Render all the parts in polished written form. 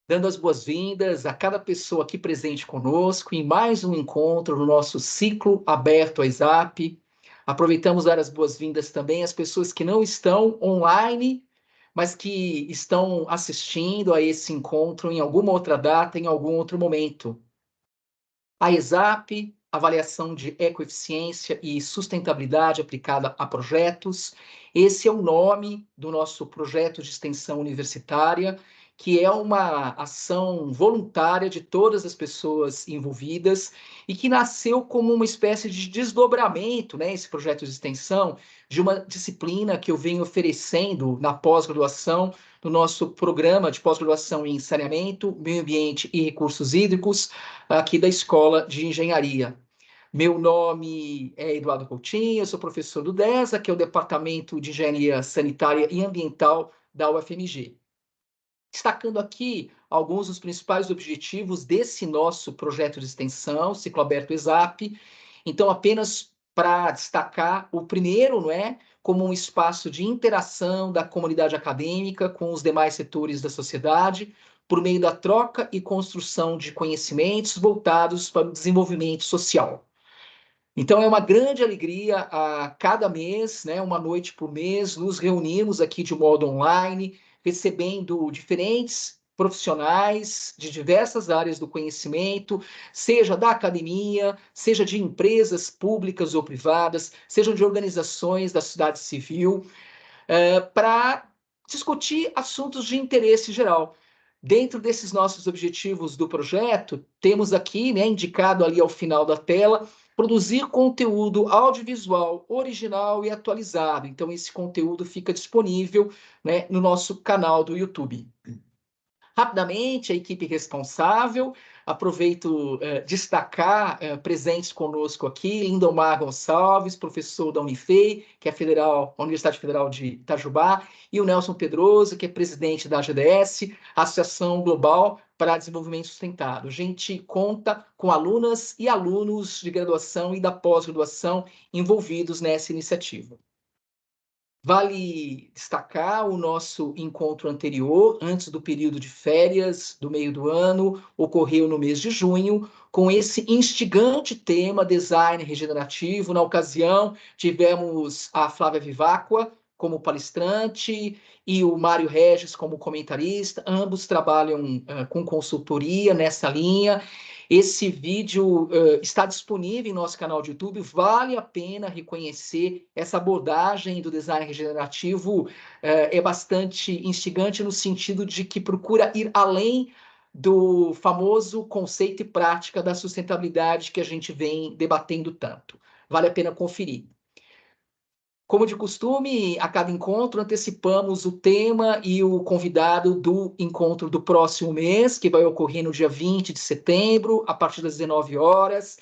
dando as boas-vindas a cada pessoa aqui presente conosco em mais um encontro no nosso ciclo aberto ao ESAP. Aproveitamos dar as boas-vindas também às pessoas que não estão online, mas que estão assistindo a esse encontro em alguma outra data, em algum outro momento. A ESAP, avaliação de ecoeficiência e sustentabilidade aplicada a projetos. Esse é o nome do nosso projeto de extensão universitária, que é uma ação voluntária de todas as pessoas envolvidas e que nasceu como uma espécie de desdobramento, né, esse projeto de extensão, de uma disciplina que eu venho oferecendo na pós-graduação, no nosso programa de pós-graduação em saneamento, meio ambiente e recursos hídricos, aqui da Escola de Engenharia. Meu nome é Eduardo Coutinho, eu sou professor do DESA, que é o Departamento de Engenharia Sanitária e Ambiental da UFMG. Destacando aqui alguns dos principais objetivos desse nosso projeto de extensão, Ciclo Aberto ESAP. Então, apenas para destacar o primeiro, não é? Como um espaço de interação da comunidade acadêmica com os demais setores da sociedade, por meio da troca e construção de conhecimentos voltados para o desenvolvimento social. Então, é uma grande alegria a cada mês, né, uma noite por mês, nos reunimos aqui de modo online, recebendo diferentes profissionais de diversas áreas do conhecimento, seja da academia, seja de empresas públicas ou privadas, sejam de organizações da sociedade civil, para discutir assuntos de interesse geral. Dentro desses nossos objetivos do projeto, temos aqui, né, indicado ali ao final da tela, produzir conteúdo audiovisual original e atualizado. Então, esse conteúdo fica disponível, né, no nosso canal do YouTube. Rapidamente, a equipe responsável, aproveito destacar presentes conosco aqui, Lindomar Gonçalves, professor da Unifei, que é a Universidade Federal de Itajubá, e o Nelson Pedroso, que é presidente da AGDS, Associação Global para Desenvolvimento Sustentável. A gente conta com alunas e alunos de graduação e da pós-graduação envolvidos nessa iniciativa. Vale destacar o nosso encontro anterior, antes do período de férias do meio do ano, ocorreu no mês de junho, com esse instigante tema design regenerativo. Na ocasião, tivemos a Flávia Vivacqua como palestrante e o Mário Regis como comentarista. Ambos trabalham com consultoria nessa linha. Esse vídeo está disponível em nosso canal de YouTube. Vale a pena reconhecer essa abordagem do design regenerativo. É bastante instigante no sentido de que procura ir além do famoso conceito e prática da sustentabilidade que a gente vem debatendo tanto. Vale a pena conferir. Como de costume, a cada encontro antecipamos o tema e o convidado do encontro do próximo mês, que vai ocorrer no dia 20 de setembro, a partir das 19 horas.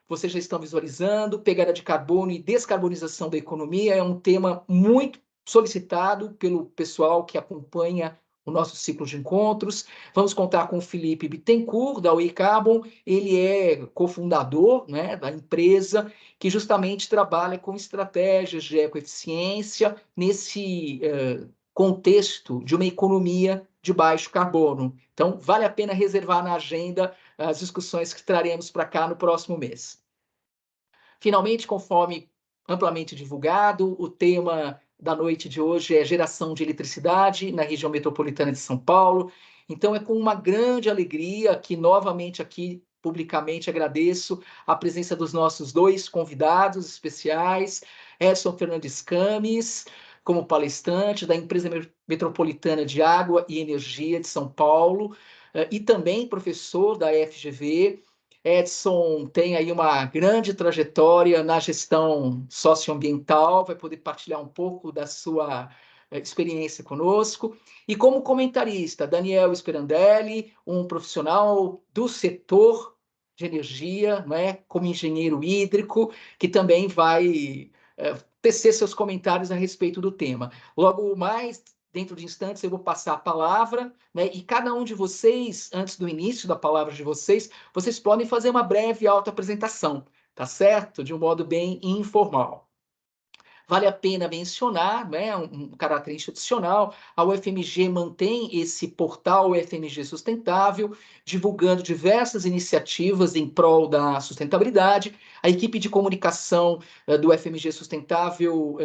Vocês já estão visualizando, pegada de carbono e descarbonização da economia é um tema muito solicitado pelo pessoal que acompanha o nosso ciclo de encontros. Vamos contar com o Felipe Bittencourt, da We Carbon. Ele é cofundador, né, da empresa que justamente trabalha com estratégias de ecoeficiência nesse contexto de uma economia de baixo carbono. Então, vale a pena reservar na agenda as discussões que traremos para cá no próximo mês. Finalmente, conforme amplamente divulgado, o tema da noite de hoje é geração de eletricidade na região metropolitana de São Paulo. Então, é com uma grande alegria que, novamente aqui, publicamente, agradeço a presença dos nossos dois convidados especiais, Edson Fernandes Camis, como palestrante da Empresa Metropolitana de Água e Energia de São Paulo, e também professor da FGV. Edson tem aí uma grande trajetória na gestão socioambiental, vai poder partilhar um pouco da sua experiência conosco. E como comentarista, Daniel Sperandelli, um profissional do setor de energia, né, como engenheiro hídrico, que também vai tecer seus comentários a respeito do tema. Logo mais, dentro de instantes, eu vou passar a palavra, né, e cada um de vocês, antes do início da palavra de vocês, vocês podem fazer uma breve autoapresentação, tá certo? De um modo bem informal. Vale a pena mencionar, né, um caráter institucional, a UFMG mantém esse portal UFMG Sustentável, divulgando diversas iniciativas em prol da sustentabilidade. A equipe de comunicação do UFMG Sustentável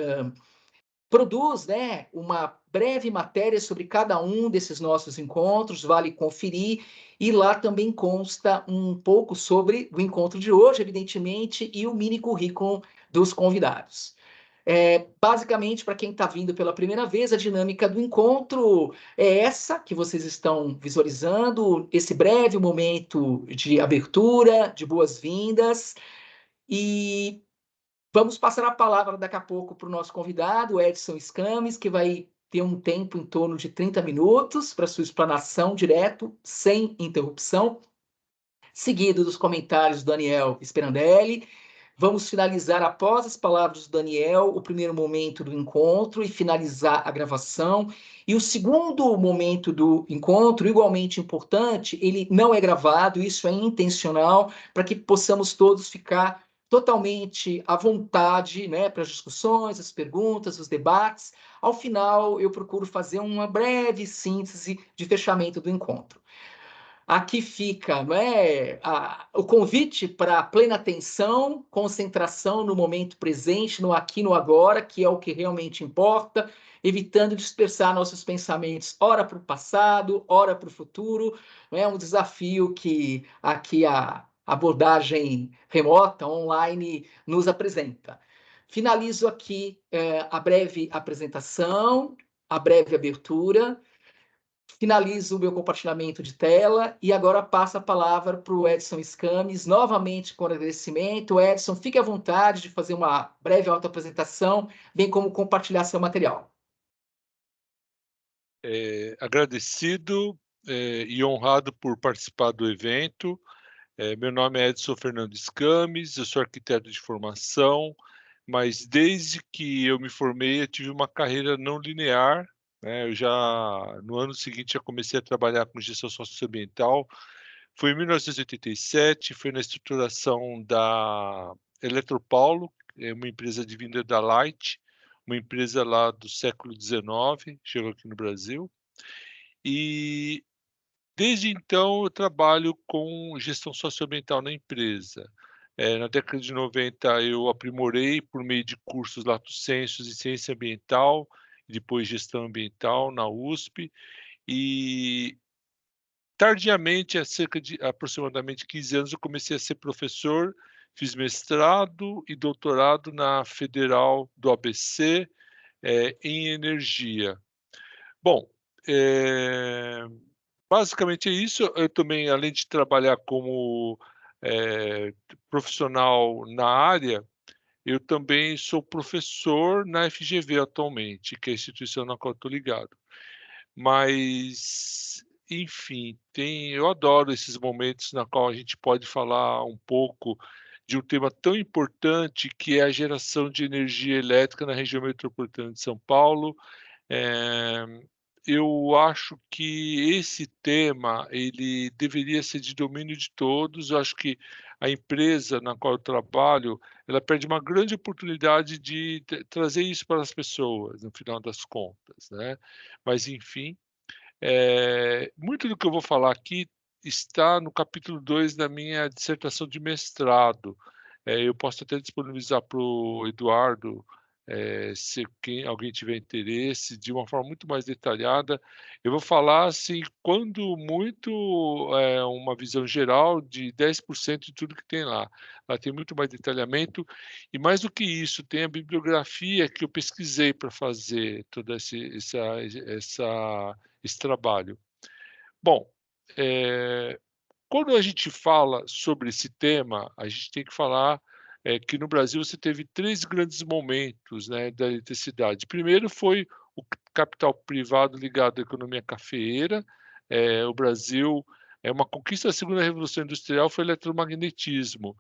produz, né, uma breve matéria sobre cada um desses nossos encontros, vale conferir, e lá também consta um pouco sobre o encontro de hoje, evidentemente, e o mini currículo dos convidados. Basicamente, para quem está vindo pela primeira vez, a dinâmica do encontro é essa que vocês estão visualizando, esse breve momento de abertura, de boas-vindas, e vamos passar a palavra daqui a pouco para o nosso convidado, Edson Scames, que vai ter um tempo em torno de 30 minutos para sua explanação direto, sem interrupção, seguido dos comentários do Daniel Sperandelli. Vamos finalizar, após as palavras do Daniel, o primeiro momento do encontro e finalizar a gravação. E o segundo momento do encontro, igualmente importante, ele não é gravado, isso é intencional, para que possamos todos ficar totalmente à vontade, né, para as discussões, as perguntas, os debates. Ao final, eu procuro fazer uma breve síntese de fechamento do encontro. Aqui fica, não é, o convite para plena atenção, concentração no momento presente, no aqui, no agora, que é o que realmente importa, evitando dispersar nossos pensamentos, ora para o passado, ora para o futuro. Não é um desafio que aqui a abordagem remota, online, nos apresenta. Finalizo aqui a breve apresentação, a breve abertura. Finalizo o meu compartilhamento de tela e agora passo a palavra para o Edson Scames, novamente com agradecimento. Edson, fique à vontade de fazer uma breve autoapresentação, bem como compartilhar seu material. Agradecido e honrado por participar do evento. Meu nome é Edson Fernando Scames, eu sou arquiteto de formação, mas desde que eu me formei eu tive uma carreira não linear, né? No ano seguinte, já comecei a trabalhar com gestão socioambiental. Foi em 1987, foi na estruturação da Eletropaulo, uma empresa advinda da Light, uma empresa lá do século XIX, chegou aqui no Brasil. E desde então eu trabalho com gestão socioambiental na empresa. Na década de 90 eu aprimorei por meio de cursos lato sensu e ciência ambiental, depois gestão ambiental na USP, e tardiamente, há cerca de aproximadamente 15 anos, eu comecei a ser professor, fiz mestrado e doutorado na Federal do ABC, em energia. Bom, basicamente é isso. Eu também, além de trabalhar como profissional na área, eu também sou professor na FGV atualmente, que é a instituição na qual estou ligado. Mas, enfim, eu adoro esses momentos na qual a gente pode falar um pouco de um tema tão importante que é a geração de energia elétrica na região metropolitana de São Paulo. Eh, eu acho que esse tema, ele deveria ser de domínio de todos. Eu acho que a empresa na qual eu trabalho, ela perde uma grande oportunidade de trazer isso para as pessoas, no final das contas, né. Mas enfim, muito do que eu vou falar aqui está no capítulo 2 da minha dissertação de mestrado. Eu posso até disponibilizar para o Eduardo, se alguém tiver interesse, de uma forma muito mais detalhada. Eu vou falar, assim, quando muito, uma visão geral de 10% de tudo que tem lá. Lá tem muito mais detalhamento e, mais do que isso, tem a bibliografia que eu pesquisei para fazer toda esse trabalho. Bom, quando a gente fala sobre esse tema, a gente tem que falar que no Brasil você teve 3 grandes momentos, né, da eletricidade. Primeiro foi o capital privado ligado à economia cafeeira. O Brasil, uma conquista da segunda revolução industrial foi o eletromagnetismo.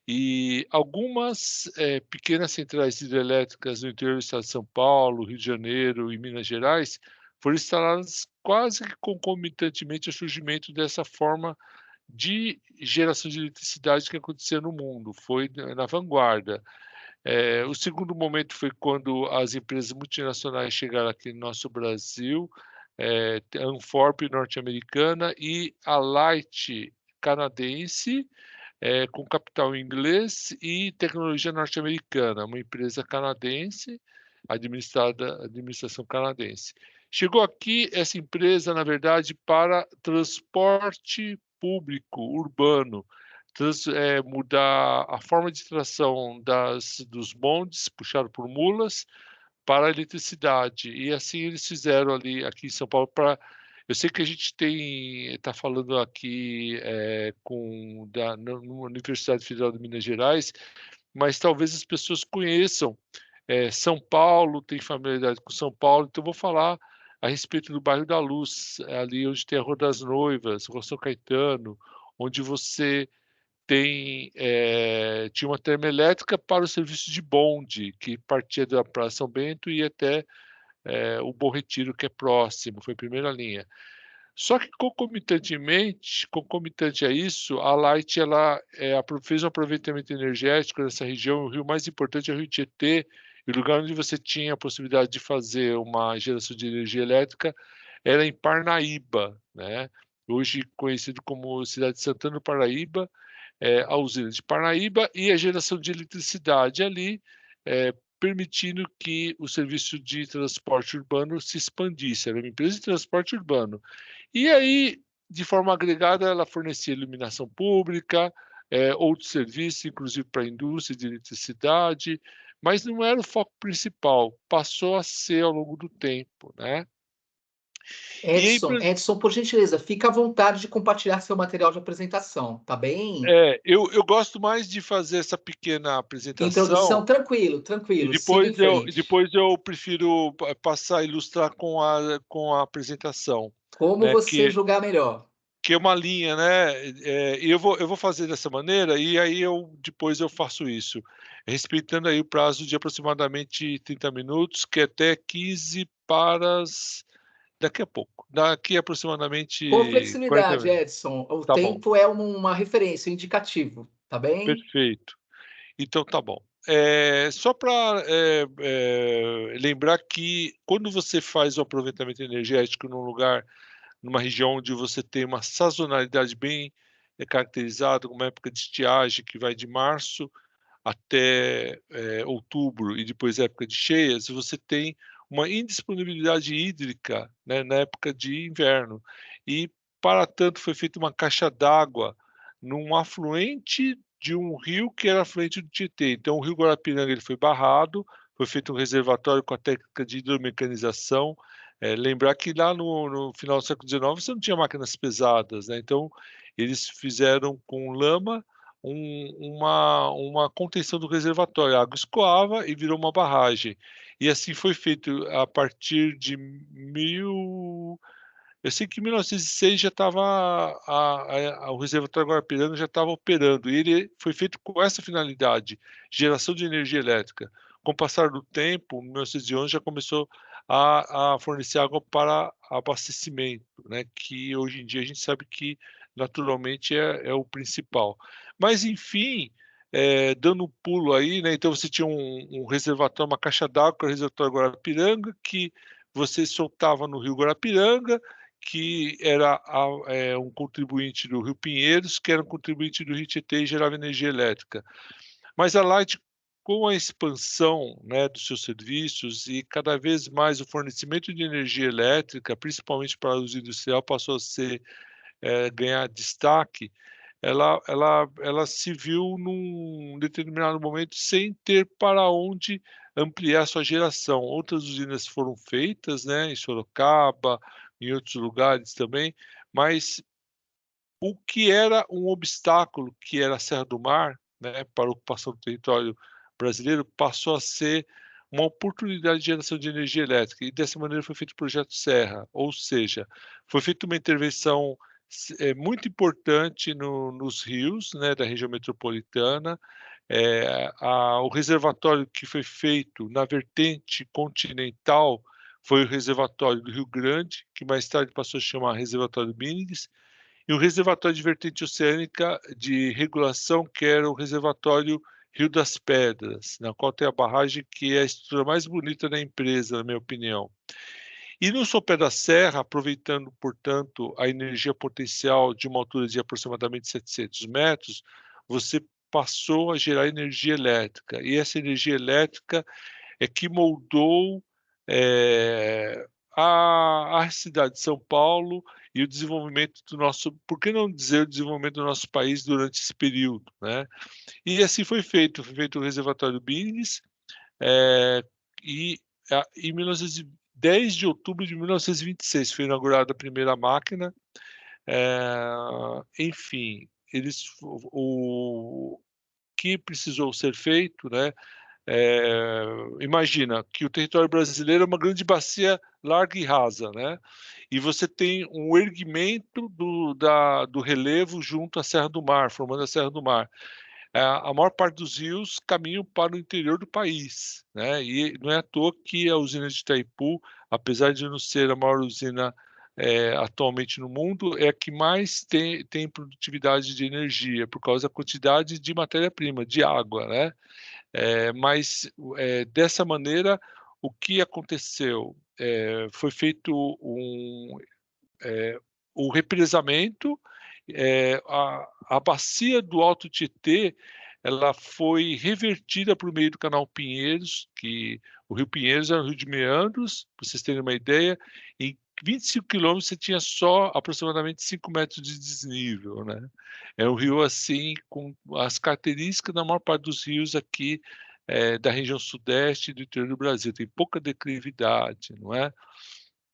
E algumas pequenas centrais hidrelétricas no interior do estado de São Paulo, Rio de Janeiro e Minas Gerais foram instaladas quase que concomitantemente ao surgimento dessa forma de geração de eletricidade que acontecia no mundo, foi na vanguarda. O segundo momento foi quando as empresas multinacionais chegaram aqui no nosso Brasil, a Anforp norte-americana e a Light canadense, com capital inglês e tecnologia norte-americana, uma empresa canadense, administração canadense. Chegou aqui essa empresa, na verdade, para transporte público urbano, mudar a forma de tração dos bondes, puxado por mulas, para a eletricidade. E assim eles fizeram ali aqui em São Paulo para. Eu sei que a gente está falando aqui numa Universidade Federal de Minas Gerais, mas talvez as pessoas conheçam. São Paulo, tem familiaridade com São Paulo, então vou falar a respeito do bairro da Luz, ali onde tem a Rua das Noivas, Rua São Caetano, onde você tinha uma termoelétrica para o serviço de bonde, que partia da Praça São Bento e ia até o Bom Retiro, que é próximo, foi a primeira linha. Só que concomitante a isso, a Light fez um aproveitamento energético nessa região. O rio mais importante é o Rio Tietê, e o lugar onde você tinha a possibilidade de fazer uma geração de energia elétrica era em Parnaíba, né? Hoje conhecido como cidade de Santana do Paraíba, a usina de Parnaíba e a geração de eletricidade ali, permitindo que o serviço de transporte urbano se expandisse. Era uma empresa de transporte urbano. E aí, de forma agregada, ela fornecia iluminação pública, outros serviços, inclusive para a indústria de eletricidade, mas não era o foco principal, passou a ser ao longo do tempo, né? E aí, Edson, por gentileza, fica à vontade de compartilhar seu material de apresentação, tá bem? eu gosto mais de fazer essa pequena Introdução, apresentação. tranquilo, E tranquilo, siga depois em eu e frente. depois eu prefiro passar a ilustrar com a apresentação, Como né, você julgar melhor. que é uma linha, né, e eu vou fazer dessa maneira, e aí depois eu faço isso, respeitando aí o prazo de aproximadamente 30 minutos, que é até 15 para as daqui a pouco, daqui Com aproximadamente 40 flexibilidade, minutos. Edson, o Tá bom, tempo é uma referência, um indicativo, tá bem? perfeito. Então tá bom. Só para lembrar que quando você faz o aproveitamento energético numa região onde você tem uma sazonalidade bem caracterizada, uma época de estiagem que vai de março até outubro e depois época de cheias, você tem uma indisponibilidade hídrica, né, na época de inverno. E, para tanto, foi feita uma caixa d'água num afluente de um rio que era afluente do Tietê. Então, o rio Guarapiranga ele foi barrado, foi feito um reservatório com a técnica de hidromecanização. Lembrar que lá no final do século XIX você não tinha máquinas pesadas, né? Então, eles fizeram com lama uma contenção do reservatório. A água escoava e virou uma barragem. E assim foi feito a partir de eu sei que em 1906 já estava o reservatório Guarapiranga já estava operando, e ele foi feito com essa finalidade, geração de energia elétrica. Com o passar do tempo, em 1911 já começou a fornecer água para abastecimento, né, que hoje em dia a gente sabe que naturalmente é o principal. Mas enfim, dando um pulo aí, né, então você tinha um reservatório, uma caixa d'água, que era o reservatório Guarapiranga, que você soltava no rio Guarapiranga, que era um contribuinte do Rio Pinheiros, que era um contribuinte do Rio Tietê e gerava energia elétrica. Mas a Light, com a expansão, né, dos seus serviços e cada vez mais o fornecimento de energia elétrica, principalmente para o uso industrial, passou a ganhar destaque. Ela se viu num determinado momento sem ter para onde ampliar sua geração. Outras usinas foram feitas, né, em Sorocaba, em outros lugares também, mas o que era um obstáculo, que era a Serra do Mar, né, para a ocupação do território brasileiro, passou a ser uma oportunidade de geração de energia elétrica, e dessa maneira foi feito o projeto Serra, ou seja, foi feita uma intervenção muito importante nos rios, né, da região metropolitana. O reservatório que foi feito na vertente continental foi o reservatório do Rio Grande, que mais tarde passou a chamar reservatório Miniges, e o reservatório de vertente oceânica de regulação, que era o reservatório Rio das Pedras, na qual tem a barragem que é a estrutura mais bonita da empresa, na minha opinião. E no sopé da serra, aproveitando, portanto, a energia potencial de uma altura de aproximadamente 700 metros, você passou a gerar energia elétrica. E essa energia elétrica é que moldou eh, a cidade de São Paulo e o desenvolvimento do nosso, por que não dizer o desenvolvimento do nosso país durante esse período, né? E assim foi feito o reservatório Bines, eh, e em 10 de outubro de 1926 foi inaugurada a primeira máquina, enfim, eles o que precisou ser feito, né, imagina que o território brasileiro é uma grande bacia larga e rasa, né? E você tem um erguimento do relevo junto à Serra do Mar, formando a Serra do Mar. A maior parte dos rios caminham para o interior do país, né? E não é à toa que a usina de Itaipu, apesar de não ser a maior usina atualmente no mundo, é a que mais tem produtividade de energia, por causa da quantidade de matéria-prima, de água, né? Mas, dessa maneira, o que aconteceu? Foi feito o represamento, a bacia do Alto Tietê, ela foi revertida por meio do canal Pinheiros, que o rio Pinheiros era um rio de meandros, para vocês terem uma ideia, em 25 quilômetros você tinha só aproximadamente 5 metros de desnível, né. É um rio, assim, com as características da maior parte dos rios aqui, da região sudeste e do interior do Brasil, tem pouca declividade, não é.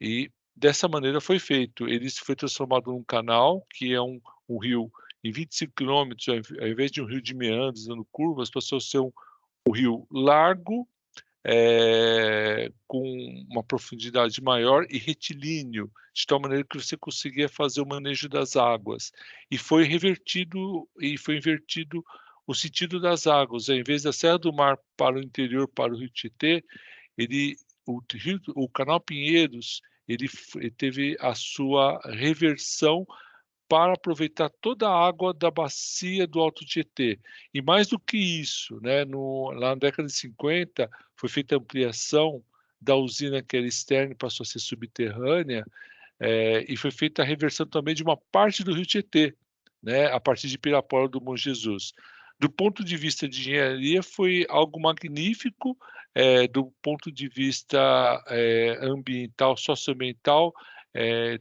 E dessa maneira foi feito. Ele foi transformado num canal, que é um rio em 25 quilômetros, ao invés de um rio de meandros dando curvas, passou a ser um rio largo, com uma profundidade maior e retilíneo, de tal maneira que você conseguia fazer o manejo das águas. E foi invertido o sentido das águas. Ao invés da Serra do Mar para o interior, para o rio Tietê, ele o canal Pinheiros, ele teve a sua reversão para aproveitar toda a água da bacia do Alto Tietê. E mais do que isso, né, lá na década de 50, foi feita a ampliação da usina que era externa e passou a ser subterrânea, e foi feita a reversão também de uma parte do rio Tietê, né, a partir de Pirapora do Bom Jesus. Do ponto de vista de engenharia, foi algo magnífico, do ponto de vista, ambiental, socioambiental,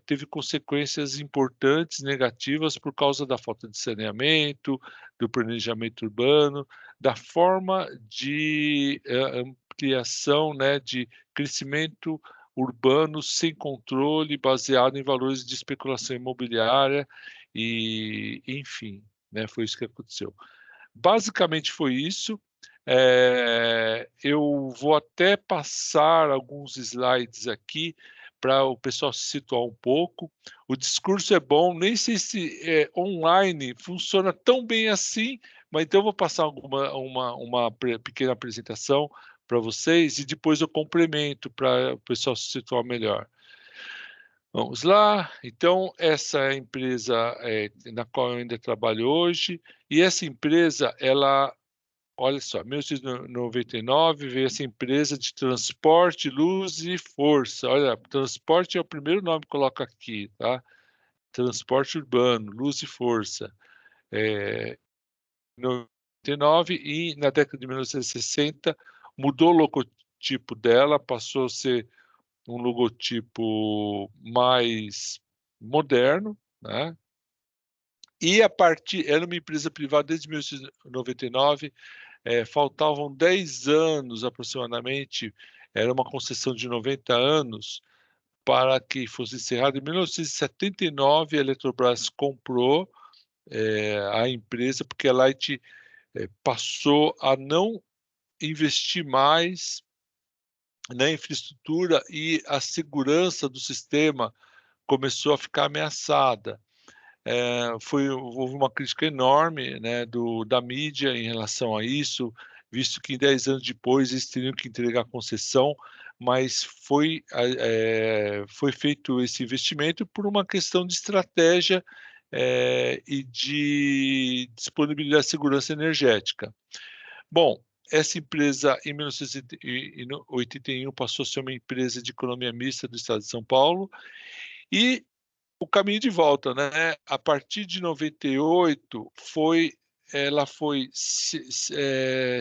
teve consequências importantes, negativas, por causa da falta de saneamento, do planejamento urbano, da forma de, ampliação, né, de crescimento urbano sem controle, baseado em valores de especulação imobiliária e, enfim, né, foi isso que aconteceu. Basicamente foi isso. Eu vou até passar alguns slides aqui para o pessoal se situar um pouco. O discurso é bom, nem sei se online funciona tão bem assim, mas então eu vou passar uma pequena apresentação para vocês e depois eu complemento para o pessoal se situar melhor. Vamos lá. Então, essa é a empresa, na qual eu ainda trabalho hoje, e essa empresa, ela, olha só, 1999 veio essa empresa de transporte, luz e força. Olha, transporte é o primeiro nome que coloca aqui, tá? Transporte urbano, luz e força. 99 e na década de 1960 mudou o logotipo dela, passou a ser um logotipo mais moderno, né? E a partir era uma empresa privada desde 1999, faltavam 10 anos aproximadamente, era uma concessão de 90 anos para que fosse encerrada. Em 1979, a Eletrobras comprou, a empresa, porque a Light, passou a não investir mais na infraestrutura e a segurança do sistema começou a ficar ameaçada. Houve uma crítica enorme, né, da mídia em relação a isso, visto que 10 anos depois eles teriam que entregar concessão, mas foi feito esse investimento por uma questão de estratégia, e de disponibilidade de segurança energética. Bom, essa empresa, em 1981, passou a ser uma empresa de economia mista do estado de São Paulo, e o caminho de volta, né? A partir de 98, ela foi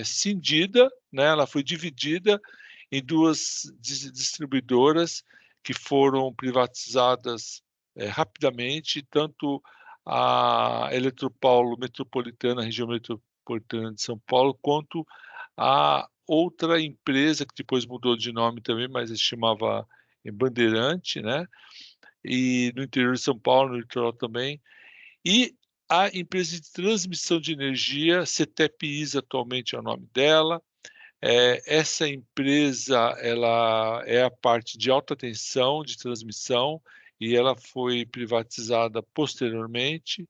cindida, né? Ela foi dividida em duas distribuidoras que foram privatizadas rapidamente, tanto a Eletropaulo Metropolitana, a região metropolitana de São Paulo, quanto a outra empresa que depois mudou de nome também, mas se chamava Bandeirante, né? E no interior de São Paulo, no litoral também. E a empresa de transmissão de energia, CETEP-ISA atualmente é o nome dela. Essa empresa, ela é a parte de alta tensão de transmissão, e ela foi privatizada posteriormente.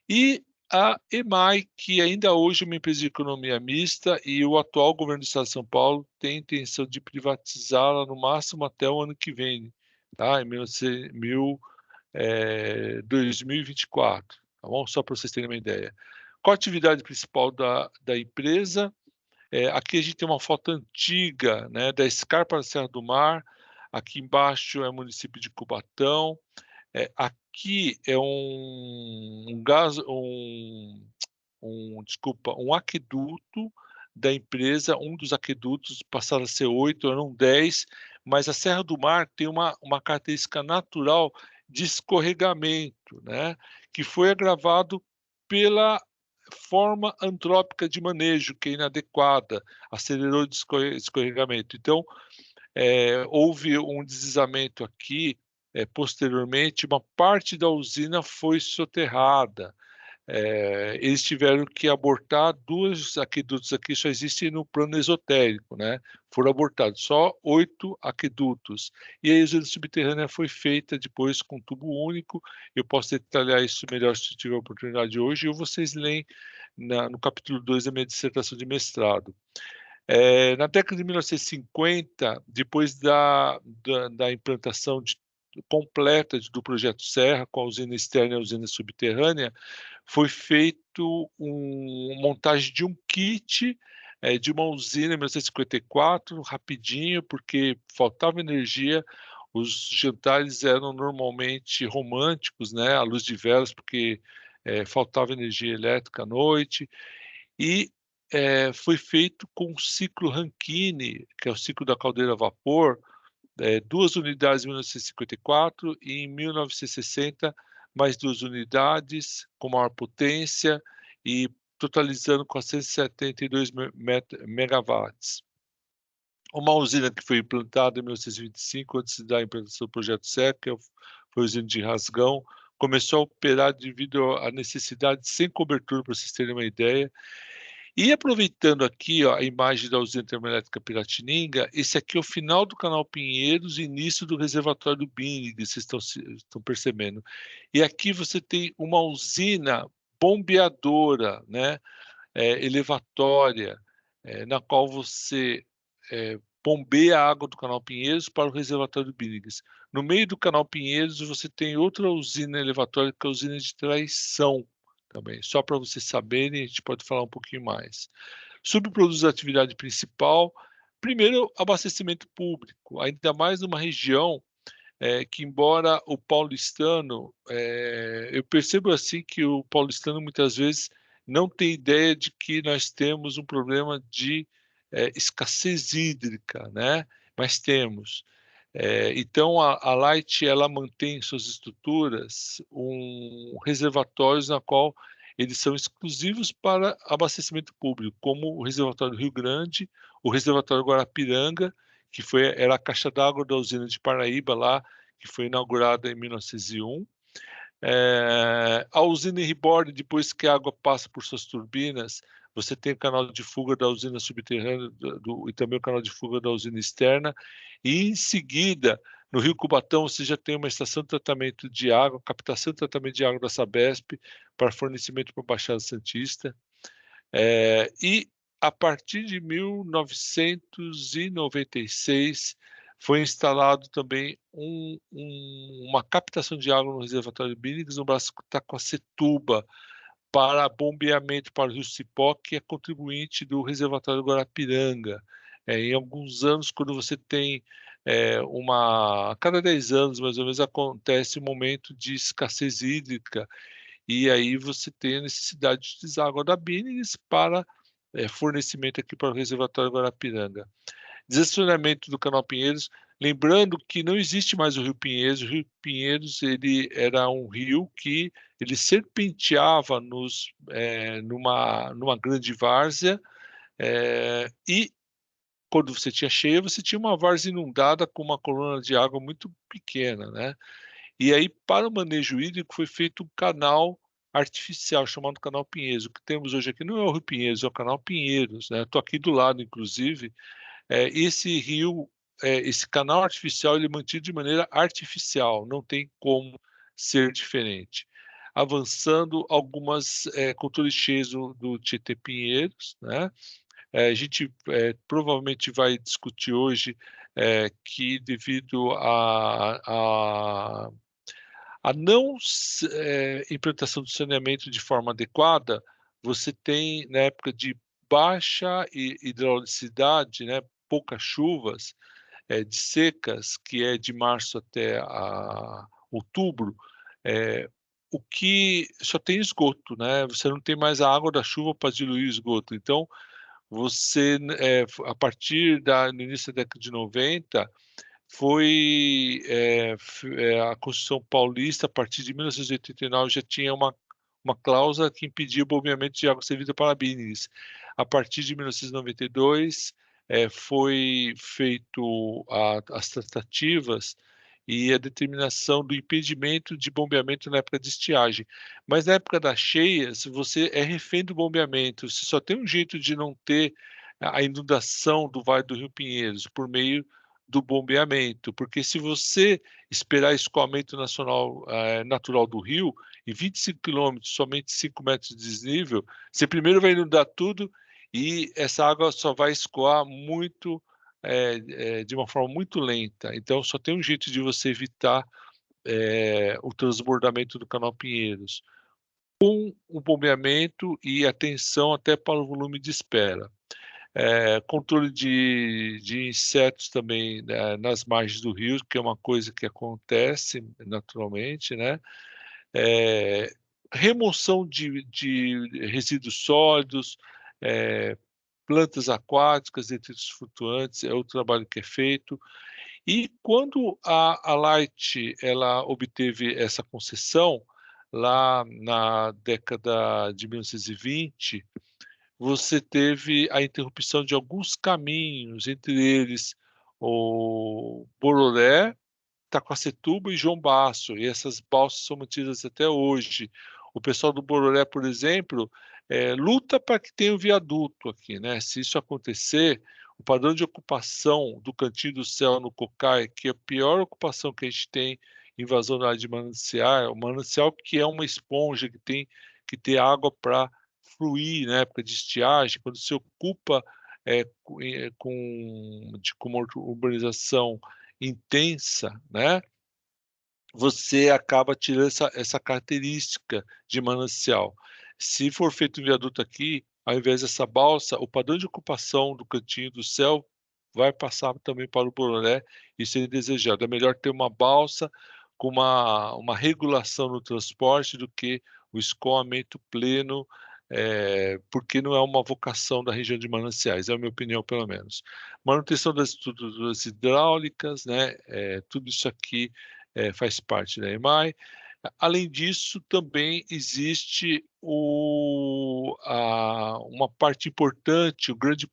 E a EMAI, que ainda hoje é uma empresa de economia mista, e o atual governo do Estado de São Paulo tem a intenção de privatizá-la no máximo até o ano que vem, tá? Em 2024, tá bom? Só para vocês terem uma ideia. Qual a atividade principal da empresa? Aqui a gente tem uma foto antiga, né, da Escarpa da Serra do Mar. Aqui embaixo é o município de Cubatão. Aqui é um aqueduto da empresa. Um dos aquedutos passaram a ser 8, eram 10, mas a Serra do Mar tem uma característica natural de escorregamento, né, que foi agravado pela forma antrópica de manejo, que é inadequada, acelerou o escorregamento. Então, houve um deslizamento aqui, posteriormente, uma parte da usina foi soterrada. Eles tiveram que abortar 2 aquedutos aqui, só existem no plano esotérico, né? Foram abortados só 8 aquedutos. E a usina subterrânea foi feita depois com tubo único. Eu posso detalhar isso melhor se tiver oportunidade hoje, ou vocês leem no capítulo 2 da minha dissertação de mestrado. Na década de 1950, depois da implantação completa do projeto Serra, com a usina externa e a usina subterrânea, foi feito montagem de um kit de uma usina em 1954, rapidinho, porque faltava energia. Os jantares eram normalmente românticos, né, à luz de velas, porque faltava energia elétrica à noite. E foi feito com o ciclo Rankine, que é o ciclo da caldeira a vapor, 2 unidades em 1954 e em 1960 mais 2 unidades com maior potência e totalizando 472 megawatts. Uma usina que foi implantada em 1925, antes da implantação do projeto SECA, foi a usina de Rasgão, começou a operar devido à necessidade sem cobertura, para vocês terem uma ideia. E aproveitando aqui, ó, a imagem da usina termoelétrica Piratininga, esse aqui é o final do canal Pinheiros e início do reservatório do Bing, vocês estão percebendo. E aqui você tem uma usina bombeadora, né, elevatória, na qual você bombeia a água do canal Pinheiros para o reservatório do Binigas. No meio do canal Pinheiros você tem outra usina elevatória, que é a usina de Traição, também. Só para vocês saberem, a gente pode falar um pouquinho mais. Subprodutos da atividade principal. Primeiro, abastecimento público, ainda mais numa região que, embora o paulistano, eu percebo assim que o paulistano muitas vezes não tem ideia de que nós temos um problema de escassez hídrica, né? Mas temos. Então, a Light, ela mantém em suas estruturas reservatórios na qual eles são exclusivos para abastecimento público, como o reservatório do Rio Grande, o reservatório Guarapiranga, que era a caixa d'água da usina de Paraíba, lá, que foi inaugurada em 1901. A usina Reborn, depois que a água passa por suas turbinas, você tem o canal de fuga da usina subterrânea e também o canal de fuga da usina externa. E, em seguida, no Rio Cubatão, você já tem uma estação de tratamento de água, captação e tratamento de água da Sabesp para fornecimento para a Baixada Santista. E, a partir de 1996, foi instalado também uma captação de água no reservatório de Binigas, no braço Taquacetuba, para bombeamento para o Rio Cipó, que é contribuinte do reservatório Guarapiranga. Em alguns anos, quando você tem a cada 10 anos, mais ou menos, acontece um momento de escassez hídrica, e aí você tem a necessidade de utilizar a água da Biniges para fornecimento aqui para o reservatório Guarapiranga. Desassoreamento do Canal Pinheiros, lembrando que não existe mais o Rio Pinheiros ele era um rio que ele serpenteava numa grande várzea, e quando você tinha cheia, você tinha uma várzea inundada com uma coluna de água muito pequena, né? E aí, para o manejo hídrico, foi feito um canal artificial chamado Canal Pinheiros. O que temos hoje aqui não é o Rio Pinheiros, é o Canal Pinheiros, né? Estou aqui do lado, inclusive. Esse rio, esse canal artificial, ele é mantido de maneira artificial, não tem como ser diferente. Avançando algumas culturas cheias do Tietê Pinheiros, né? A gente provavelmente vai discutir hoje que devido a não implantação do saneamento de forma adequada, você tem, na época de baixa hidraulicidade, né, poucas chuvas, de secas, que é de março até outubro, o que só tem esgoto, né? Você não tem mais a água da chuva para diluir o esgoto. Então, você, a partir no início da década de 90, foi a Constituição Paulista, a partir de 1989, já tinha uma cláusula que impedia o bombeamento de água servida para Biniges. A partir de 1992, foi feito as tratativas e a determinação do impedimento de bombeamento na época de estiagem. Mas na época das cheias, você é refém do bombeamento, você só tem um jeito de não ter a inundação do Vale do Rio Pinheiros, por meio do bombeamento, porque se você esperar escoamento natural do rio, em 25 quilômetros, somente 5 metros de desnível, você primeiro vai inundar tudo e essa água só vai escoar muito, de uma forma muito lenta. Então, só tem um jeito de você evitar o transbordamento do Canal Pinheiros, com o bombeamento e atenção até para o volume de espera. Controle de insetos também, né, nas margens do rio, que é uma coisa que acontece naturalmente, né? Remoção de resíduos sólidos, plantas aquáticas, detritos flutuantes, é o trabalho que é feito. E quando a Light ela obteve essa concessão, lá na década de 1920, você teve a interrupção de alguns caminhos, entre eles o Bororé, Taquacetuba e João Basso, e essas balsas são mantidas até hoje. O pessoal do Bororé, por exemplo, luta para que tenha um viaduto aqui, né? Se isso acontecer, o padrão de ocupação do Cantinho do Céu no Cocai, que é a pior ocupação que a gente tem, invasão na área de manancial, o manancial que é uma esponja que tem que ter água para fluir na época de estiagem, quando se ocupa com uma urbanização intensa, né? Você acaba tirando essa característica de manancial. Se for feito um viaduto aqui, ao invés dessa balsa, o padrão de ocupação do Cantinho do Céu vai passar também para o Bororé, e seria desejado. É melhor ter uma balsa com uma regulação no transporte do que o escoamento pleno, porque não é uma vocação da região de mananciais, é a minha opinião, pelo menos. Manutenção das estruturas hidráulicas, né? Tudo isso aqui faz parte da EMAI. Além disso, também existe uma parte importante, o grande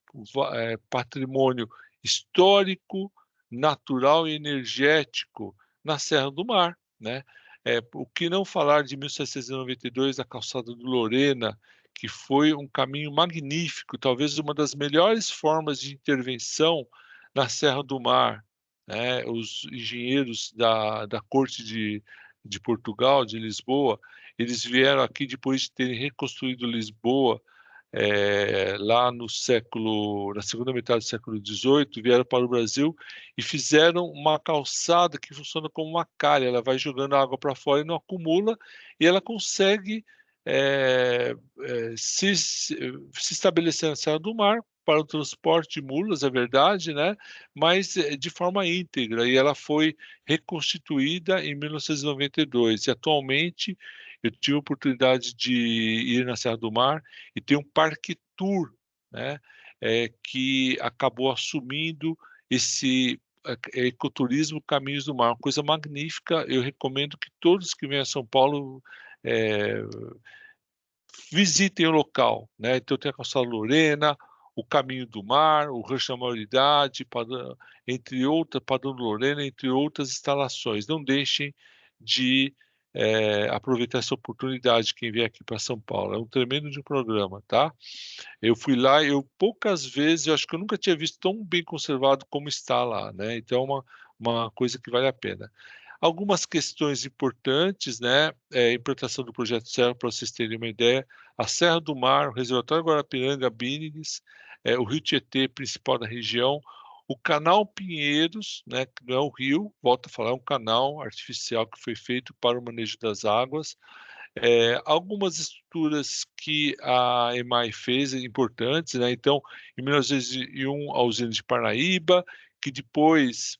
patrimônio histórico, natural e energético na Serra do Mar, né? O que não falar de 1792, a calçada do Lorena, que foi um caminho magnífico, talvez uma das melhores formas de intervenção na Serra do Mar, né? Os engenheiros da corte de Portugal, de Lisboa, eles vieram aqui depois de terem reconstruído Lisboa, lá na segunda metade do século XVIII, vieram para o Brasil e fizeram uma calçada que funciona como uma calha, ela vai jogando água para fora e não acumula, e ela consegue se estabelecer na Serra do Mar para o transporte de mulas, é verdade, né, mas de forma íntegra, e ela foi reconstituída em 1992. E atualmente eu tive a oportunidade de ir na Serra do Mar e tem um parque tour, né, que acabou assumindo esse ecoturismo Caminhos do Mar, uma coisa magnífica. Eu recomendo que todos que vêm a São Paulo eh, visitem o local, né? Então tem a Calçada Lorena, o Caminho do Mar, o Rancho da Maioridade, entre outras, Padrão Lorena, entre outras instalações. Não deixem de aproveitar essa oportunidade quem vier aqui para São Paulo. É um tremendo de programa, tá? Eu fui lá, eu poucas vezes, eu acho que eu nunca tinha visto tão bem conservado como está lá, né? Então é uma coisa que vale a pena. Algumas questões importantes, né, implantação do projeto Serra, para vocês terem uma ideia, a Serra do Mar, o reservatório Guarapiranga, Biniges, o rio Tietê, principal da região, o canal Pinheiros, né, que não é um rio, volto a falar, é um canal artificial que foi feito para o manejo das águas, algumas estruturas que a EMAI fez importantes, né, então, em 1901, a usina de Parnaíba, que depois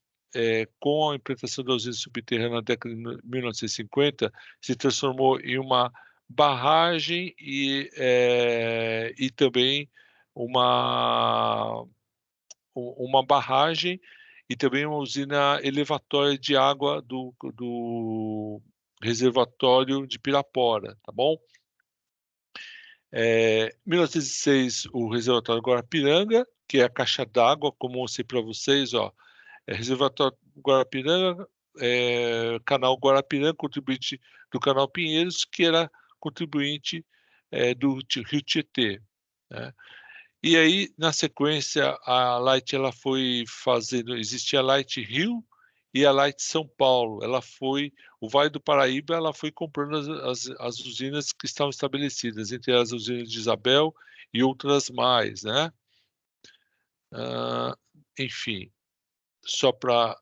com a implantação da usina subterrânea na década de 1950, se transformou em uma barragem e também uma, uma barragem e também uma usina elevatória de água do reservatório de Pirapora, tá bom? Em 1906, o reservatório Guarapiranga, que é a caixa d'água, como eu mostrei para vocês, ó, reservatório Guarapiranga, canal Guarapiranga, contribuinte do canal Pinheiros, que era contribuinte do Rio Tietê, né? E aí, na sequência, a Light ela foi fazendo, existia a Light Rio e a Light São Paulo. Ela foi, o Vale do Paraíba, ela foi comprando as usinas que estavam estabelecidas, entre as usinas de Isabel e outras mais, né? Enfim, só para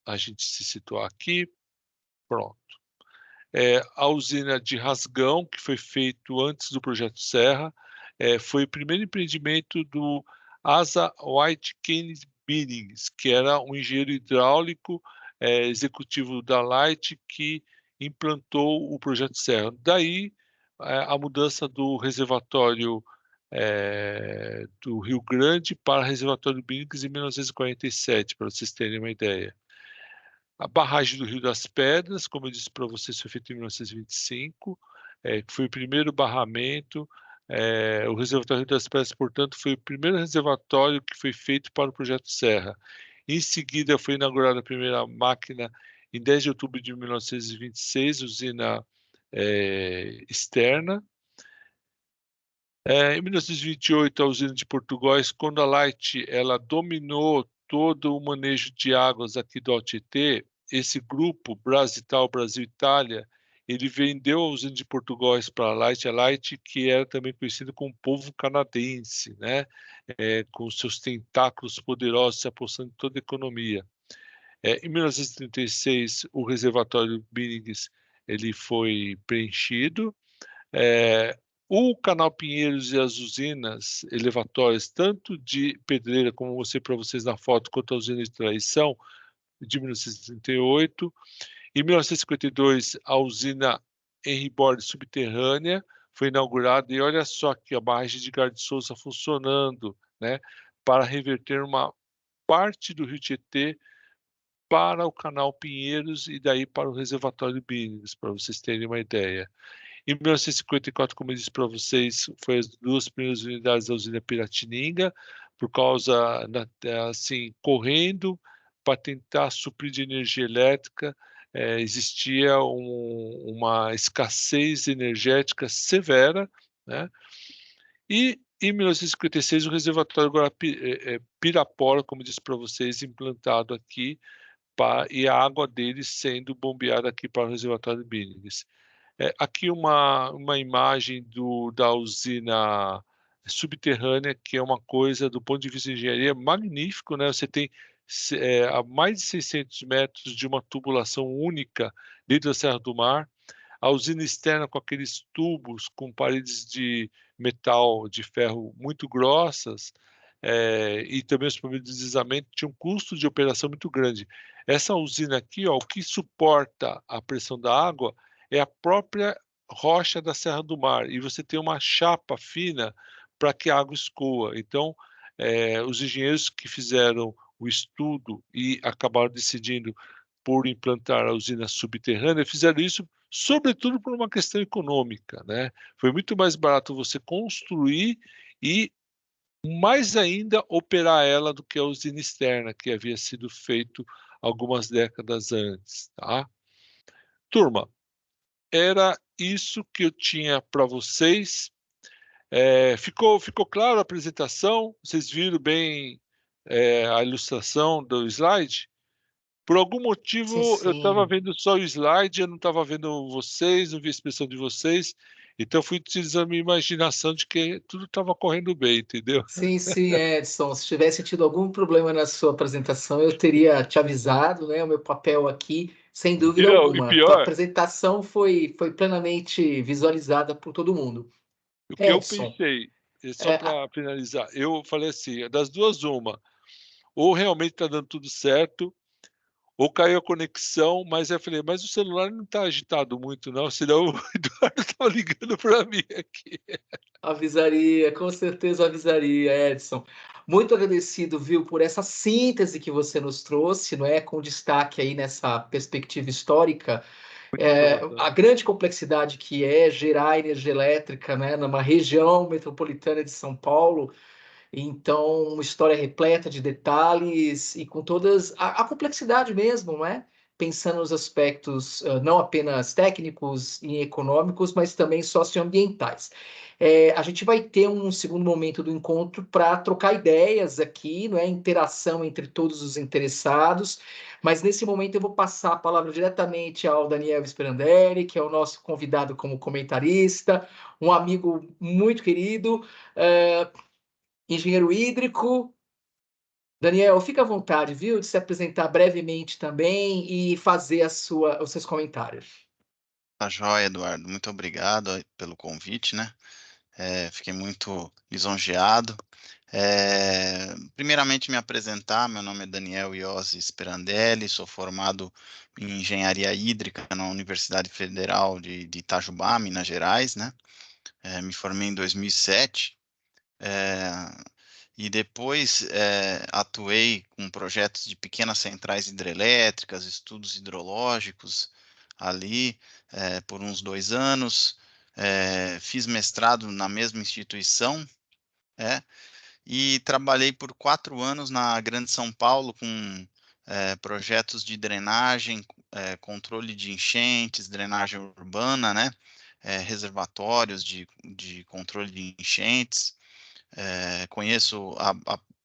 a gente se situar aqui, pronto. A usina de Rasgão, que foi feito antes do projeto Serra, foi o primeiro empreendimento do Asa White Kennedy Billings, que era um engenheiro hidráulico executivo da Light que implantou o projeto Serra. Daí a mudança do reservatório do Rio Grande para o reservatório Billings em 1947, para vocês terem uma ideia. A barragem do Rio das Pedras, como eu disse para vocês, foi feita em 1925, que foi o primeiro barramento. O reservatório Rio das Pedras, portanto, foi o primeiro reservatório que foi feito para o projeto Serra. Em seguida, foi inaugurada a primeira máquina em 10 de outubro de 1926, usina externa. Em 1928, a usina de Portugóis, quando a Light ela dominou todo o manejo de águas aqui do Alto Tietê, esse grupo Brasital, Brasil-Itália, ele vendeu a usina de Portugóis para a Light que era também conhecida como povo canadense, né? Com seus tentáculos poderosos se apossando de toda a economia. Em 1936, o reservatório Billings ele foi preenchido. O canal Pinheiros e as usinas elevatórias, tanto de Pedreira, como eu mostrei para vocês na foto, quanto a usina de Traição, de 1938. Em 1952, a usina Henri Borges subterrânea foi inaugurada, e olha só que a barragem de Gar de Souza funcionando, né, para reverter uma parte do Rio Tietê para o canal Pinheiros e daí para o reservatório Billings, para vocês terem uma ideia. Em 1954, como eu disse para vocês, foi as duas primeiras unidades da usina Piratininga, por causa, assim, correndo para tentar suprir de energia elétrica, existia uma escassez energética severa, né? E em 1956, o reservatório Pirapora, como eu disse para vocês, implantado aqui, e a água dele sendo bombeada aqui para o reservatório Billings. Aqui uma imagem da usina subterrânea, que é uma coisa, do ponto de vista de engenharia, magnífico, né? Você tem a mais de 600 metros de uma tubulação única dentro da Serra do Mar. a usina externa com aqueles tubos com paredes de metal, de ferro muito grossas, e também os problemas de deslizamento tinham um custo de operação muito grande. Essa usina aqui, ó, o que suporta a pressão da água é a própria rocha da Serra do Mar, e você tem uma chapa fina para que a água escoa. Então, os engenheiros que fizeram o estudo e acabaram decidindo por implantar a usina subterrânea, fizeram isso sobretudo por uma questão econômica, né. Foi muito mais barato você construir e, mais ainda, operar ela do que a usina externa, que havia sido feito algumas décadas antes, tá. Turma, era isso que eu tinha para vocês. Ficou claro a apresentação? Vocês viram bem, a ilustração do slide? Por algum Sim, motivo eu estava sim. vendo só o slide, eu não estava vendo vocês, não vi a expressão de vocês, então fui utilizando a minha imaginação de que tudo estava correndo bem, entendeu? Sim, sim, Edson. Se tivesse tido algum problema na sua apresentação, eu teria te avisado, né? O meu papel aqui, sem E dúvida não, e alguma. Tua pior, apresentação foi plenamente visualizada por todo mundo. o que eu Edson, pensei, só é, para finalizar, eu falei assim: das duas uma, ou realmente está dando tudo certo, ou caiu a conexão, mas eu falei: "Mas o celular não está agitado muito não, senão o Eduardo estava ligando para mim aqui". avisaria, com certeza avisaria, Edson. Muito agradecido, viu, por essa síntese que você nos trouxe, não é? Com destaque aí nessa perspectiva histórica, Muita informação. a grande complexidade que é gerar energia elétrica, né, numa região metropolitana de São Paulo. Então, uma história repleta de detalhes e com todas a complexidade mesmo, não é? Pensando nos aspectos não apenas técnicos e econômicos, mas também socioambientais. A gente vai ter um segundo momento do encontro para trocar ideias aqui, não é? Interação entre todos os interessados. Mas nesse momento eu vou passar a palavra diretamente ao Daniel Sperandelli, que é o nosso convidado como comentarista, um amigo muito querido. eh, Engenheiro hídrico. Daniel, fica à vontade, viu, de se apresentar brevemente também e fazer os seus comentários. Tá joia, Eduardo. Muito obrigado aí pelo convite, né? Fiquei muito lisonjeado. Primeiramente, me apresentar. Meu nome é Daniel Iose Sperandelli, sou formado em Engenharia Hídrica na Universidade Federal de Itajubá, Minas Gerais, né? Me formei em 2007. E depois atuei com projetos de pequenas centrais hidrelétricas, estudos hidrológicos ali por uns 2 anos. Fiz mestrado na mesma instituição, e trabalhei por 4 anos na Grande São Paulo com projetos de drenagem, controle de enchentes, drenagem urbana, né? Reservatórios de controle de enchentes. Conheço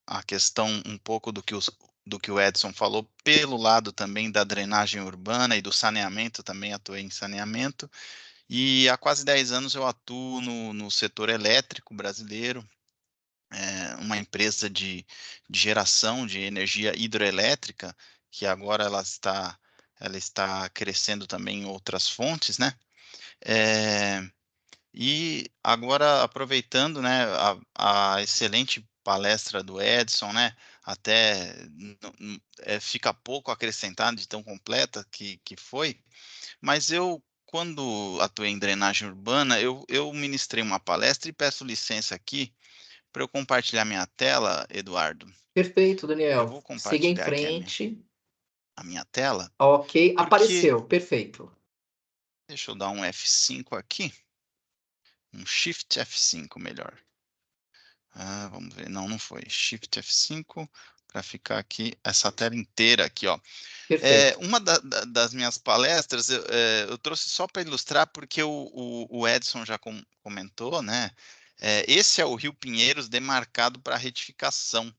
a questão um pouco do que o Edson falou, pelo lado também da drenagem urbana e do saneamento, também atuei em saneamento, e há quase 10 anos eu atuo no setor elétrico brasileiro, uma empresa de geração de energia hidroelétrica, que agora ela está crescendo também em outras fontes, né? E agora, aproveitando, né, a excelente palestra do Edson, né, até fica pouco acrescentado de tão completa que foi, mas eu, quando atuei em drenagem urbana, eu ministrei uma palestra e peço licença aqui para eu compartilhar minha tela, Eduardo. Perfeito, Eu Daniel. vou Siga em compartilhar aqui frente. a minha tela, Ok, porque, apareceu. Perfeito. deixa eu dar um F5 aqui, um Shift F5 melhor. Vamos ver, não foi. Shift F5 para ficar aqui essa tela inteira aqui, ó. Perfeito. Uma das minhas palestras eu trouxe só para ilustrar, porque o Edson já comentou, né? Esse é o Rio Pinheiros demarcado para retificação.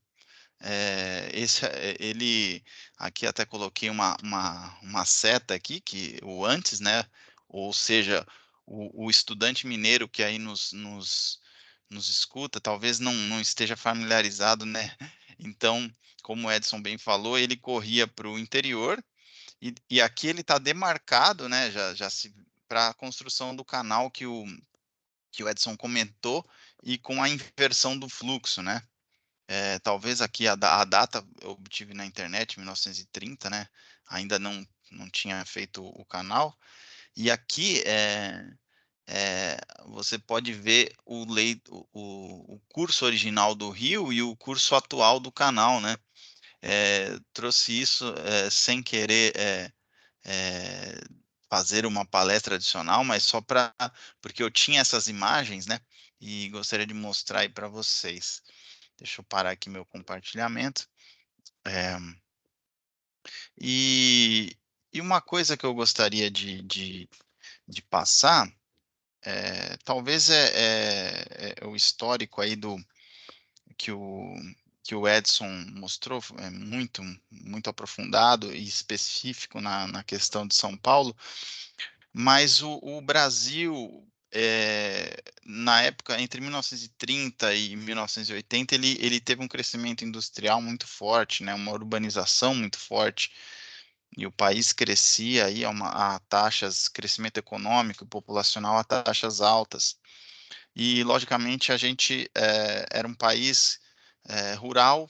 Ele aqui até coloquei uma seta aqui, que o antes, né? Ou seja, o estudante mineiro que aí nos escuta, talvez não esteja familiarizado, né? Então, como o Edson bem falou, ele corria para o interior, e aqui ele está demarcado, né? Já se a construção do canal que o Edson comentou, e com a inversão do fluxo, né? Talvez aqui a data eu obtive na internet, 1930, né? Ainda não tinha feito o canal. E aqui você pode ver o curso original do rio e o curso atual do canal, né? Trouxe isso sem querer fazer uma palestra adicional, mas só porque eu tinha essas imagens, né? E gostaria de mostrar aí para vocês. Deixa eu parar aqui meu compartilhamento. E uma coisa que eu gostaria de passar, talvez é o histórico aí que o Edson mostrou, muito aprofundado e específico na questão de São Paulo, mas o Brasil, na época, entre 1930 e 1980, ele teve um crescimento industrial muito forte, né, uma urbanização muito forte, e o país crescia aí a taxas, crescimento econômico e populacional a taxas altas. E, logicamente, a gente era um país rural,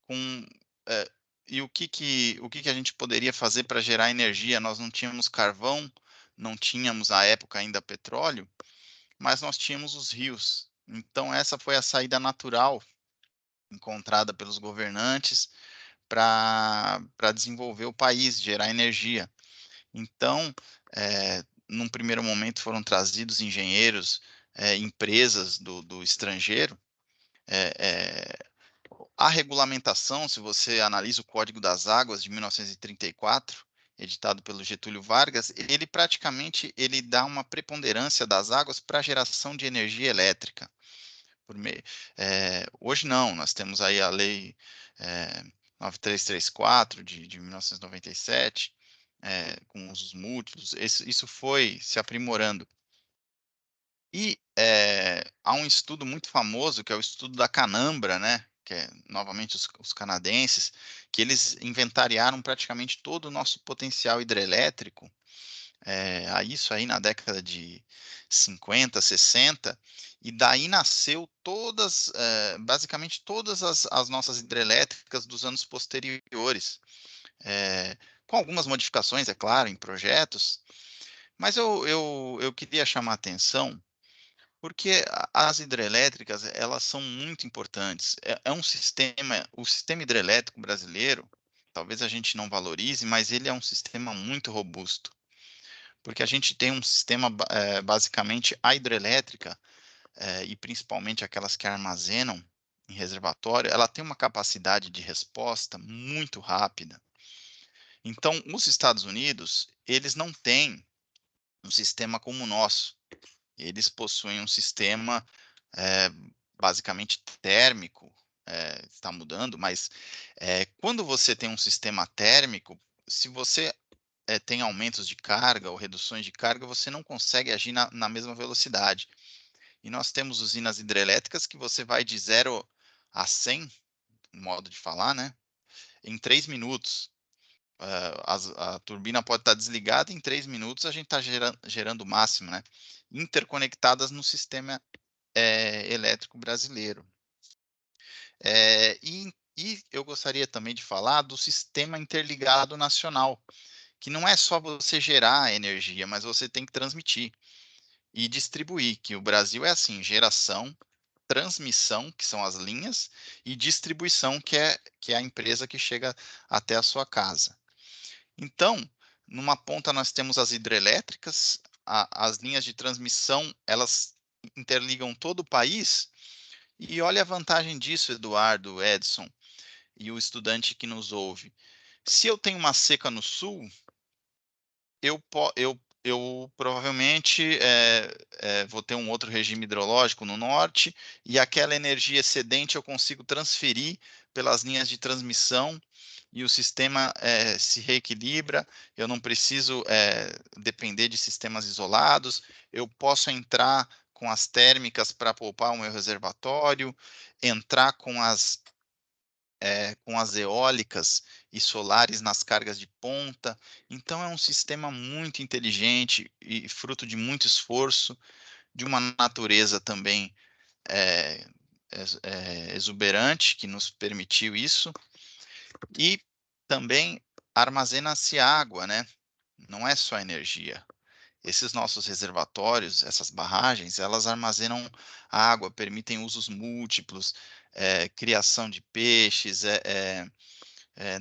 com, e o que a gente poderia fazer para gerar energia? Nós não tínhamos carvão, não tínhamos, à época, ainda petróleo, mas nós tínhamos os rios. Então, essa foi a saída natural encontrada pelos governantes para desenvolver o país, gerar energia. Então, num primeiro momento, foram trazidos engenheiros, empresas do estrangeiro. A regulamentação, se você analisa o Código das Águas de 1934, editado pelo Getúlio Vargas, ele praticamente dá uma preponderância das águas para a geração de energia elétrica. Hoje não, nós temos aí a Lei 9334 de 1997, com usos múltiplos. Isso foi se aprimorando. E há um estudo muito famoso, que é o estudo da Canambra, né? Que é, novamente, os canadenses, que eles inventariaram praticamente todo o nosso potencial hidrelétrico, isso aí na década de 50, 60, e daí nasceu basicamente todas as nossas hidrelétricas dos anos posteriores, com algumas modificações, é claro, em projetos, mas eu queria chamar a atenção, porque as hidrelétricas, elas são muito importantes. O sistema hidrelétrico brasileiro, talvez a gente não valorize, mas ele é um sistema muito robusto, porque a gente tem um sistema, basicamente, a hidrelétrica, e principalmente aquelas que armazenam em reservatório, ela tem uma capacidade de resposta muito rápida. Então, os Estados Unidos, eles não têm um sistema como o nosso. Eles possuem um sistema basicamente térmico, está mudando, mas quando você tem um sistema térmico, se você tem aumentos de carga ou reduções de carga, você não consegue agir na mesma velocidade. E nós temos usinas hidrelétricas que você vai de 0 a 100, modo de falar, né, em 3 minutos. A turbina pode estar desligada, em 3 minutos a gente está gerando o máximo, né, interconectadas no sistema elétrico brasileiro. E eu gostaria também de falar do Sistema Interligado Nacional, que não é só você gerar energia, mas você tem que transmitir e distribuir, que o Brasil é assim: geração, transmissão, que são as linhas, e distribuição, que é a empresa que chega até a sua casa. Então, numa ponta nós temos as hidrelétricas, as linhas de transmissão, elas interligam todo o país, e olha a vantagem disso, Eduardo, Edson, e o estudante que nos ouve. Se eu tenho uma seca no sul, eu provavelmente vou ter um outro regime hidrológico no norte, e aquela energia excedente eu consigo transferir pelas linhas de transmissão, e o sistema se reequilibra. Eu não preciso depender de sistemas isolados, eu posso entrar com as térmicas para poupar o meu reservatório, entrar com as eólicas e solares nas cargas de ponta. Então, é um sistema muito inteligente e fruto de muito esforço, de uma natureza também exuberante, que nos permitiu isso, e também armazena-se água, né? Não é só energia. Esses nossos reservatórios, essas barragens, elas armazenam água, permitem usos múltiplos, criação de peixes,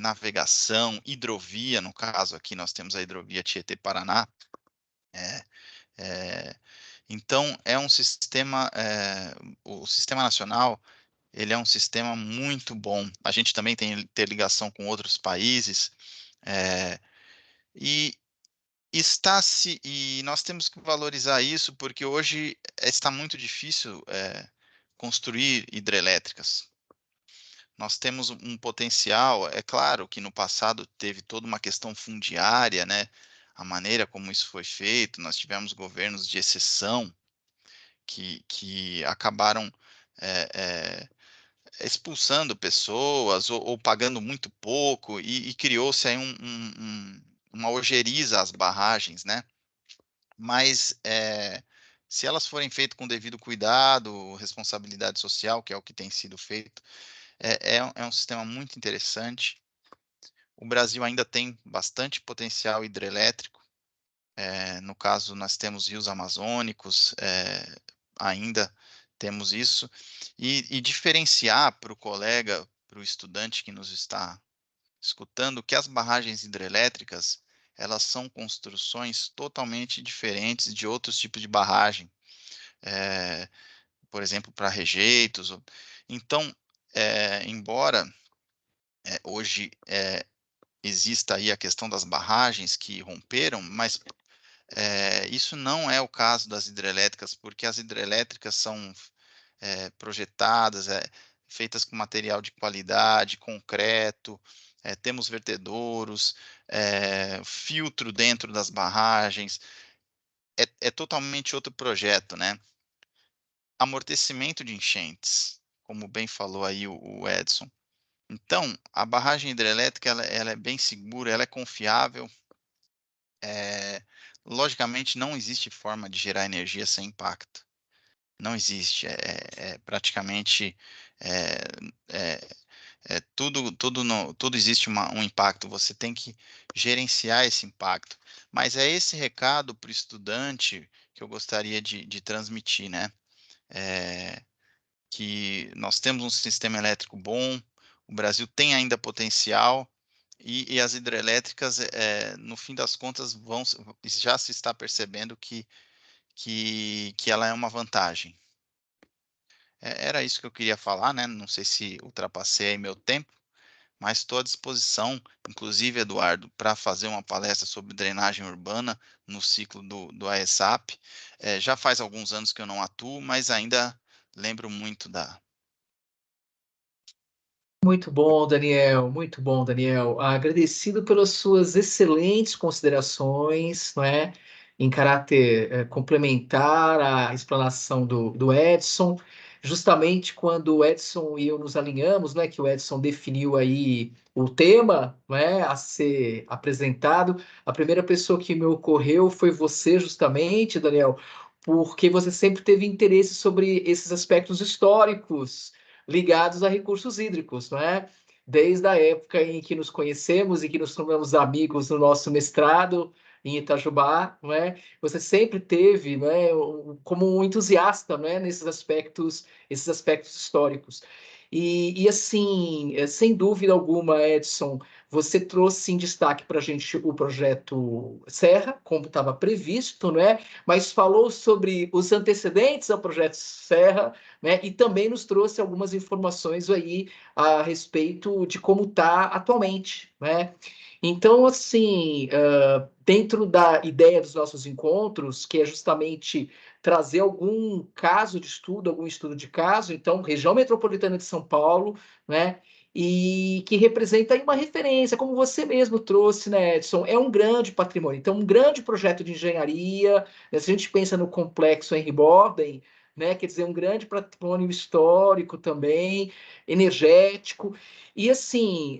navegação, hidrovia, no caso aqui nós temos a hidrovia Tietê-Paraná. Então, é um sistema, o Sistema Nacional, ele é um sistema muito bom. A gente também tem interligação com outros países, e nós temos que valorizar isso, porque hoje está muito difícil construir hidrelétricas. Nós temos um potencial, é claro que no passado teve toda uma questão fundiária, né? A maneira como isso foi feito, nós tivemos governos de exceção que acabaram expulsando pessoas ou pagando muito pouco, e criou-se aí uma ojeriza às barragens, né? Mas se elas forem feitas com devido cuidado, responsabilidade social, que é o que tem sido feito, é um sistema muito interessante. O Brasil ainda tem bastante potencial hidrelétrico. No caso, nós temos rios amazônicos, ainda temos isso. E diferenciar para o colega, para o estudante que nos está escutando, que as barragens hidrelétricas, elas são construções totalmente diferentes de outros tipos de barragem, por exemplo, para rejeitos. Então, embora hoje exista aí a questão das barragens que romperam, mas isso não é o caso das hidrelétricas, porque as hidrelétricas são projetadas, feitas com material de qualidade, concreto, temos vertedouros, filtro dentro das barragens, é totalmente outro projeto, né? Amortecimento de enchentes, como bem falou aí o Edson. Então, a barragem hidrelétrica ela é bem segura, ela é confiável. Logicamente, não existe forma de gerar energia sem impacto. Não existe. Praticamente tudo existe um impacto. Você tem que gerenciar esse impacto. Mas é esse recado para o estudante que eu gostaria de transmitir, né? Que nós temos um sistema elétrico bom, o Brasil tem ainda potencial, e as hidrelétricas, no fim das contas, já se está percebendo que ela é uma vantagem. Era isso que eu queria falar, né? Não sei se ultrapassei meu tempo, mas estou à disposição, inclusive, Eduardo, para fazer uma palestra sobre drenagem urbana no ciclo do AESAP. Já faz alguns anos que eu não atuo, mas ainda lembro muito da... Muito bom, Daniel, muito bom, Daniel. Agradecido pelas suas excelentes considerações, não é? Em caráter complementar à explanação do Edson. Justamente quando o Edson e eu nos alinhamos, né, que o Edson definiu aí o tema, não é, a ser apresentado, a primeira pessoa que me ocorreu foi você, justamente, Daniel, porque você sempre teve interesse sobre esses aspectos históricos ligados a recursos hídricos, não é? Desde a época em que nos conhecemos e que nos tornamos amigos no nosso mestrado em Itajubá, não é? Você sempre teve, não é, como um entusiasta, não é, esses aspectos históricos. E assim, sem dúvida alguma, Edson, você trouxe em destaque para a gente o projeto Serra, como estava previsto, não é? Mas falou sobre os antecedentes ao projeto Serra, né? E também nos trouxe algumas informações aí a respeito de como está atualmente, né? Então, assim, dentro da ideia dos nossos encontros, que é justamente trazer algum caso de estudo, algum estudo de caso, então, região metropolitana de São Paulo, né? E que representa aí uma referência, como você mesmo trouxe, né, Edson? É um grande patrimônio, então, um grande projeto de engenharia. Né? Se a gente pensa no complexo Henry Borden, né? Quer dizer, um grande patrimônio histórico também, energético. E, assim,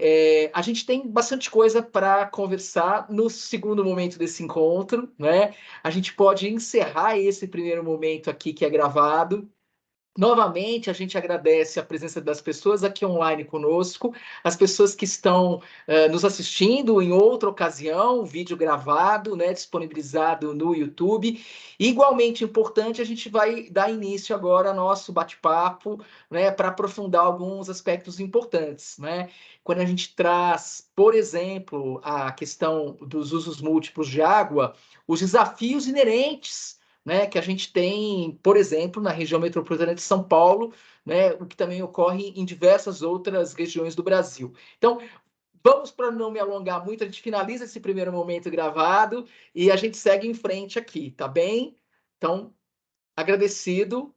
a gente tem bastante coisa para conversar no segundo momento desse encontro, né? A gente pode encerrar esse primeiro momento aqui, que é gravado. Novamente, a gente agradece a presença das pessoas aqui online conosco, as pessoas que estão nos assistindo em outra ocasião, vídeo gravado, né, disponibilizado no YouTube. Igualmente importante, a gente vai dar início agora ao nosso bate-papo, né, para aprofundar alguns aspectos importantes, né? Quando a gente traz, por exemplo, a questão dos usos múltiplos de água, os desafios inerentes, né, que a gente tem, por exemplo, na região metropolitana de São Paulo, né, o que também ocorre em diversas outras regiões do Brasil. Então, vamos, para não me alongar muito, a gente finaliza esse primeiro momento gravado e a gente segue em frente aqui, tá bem? Então, agradecido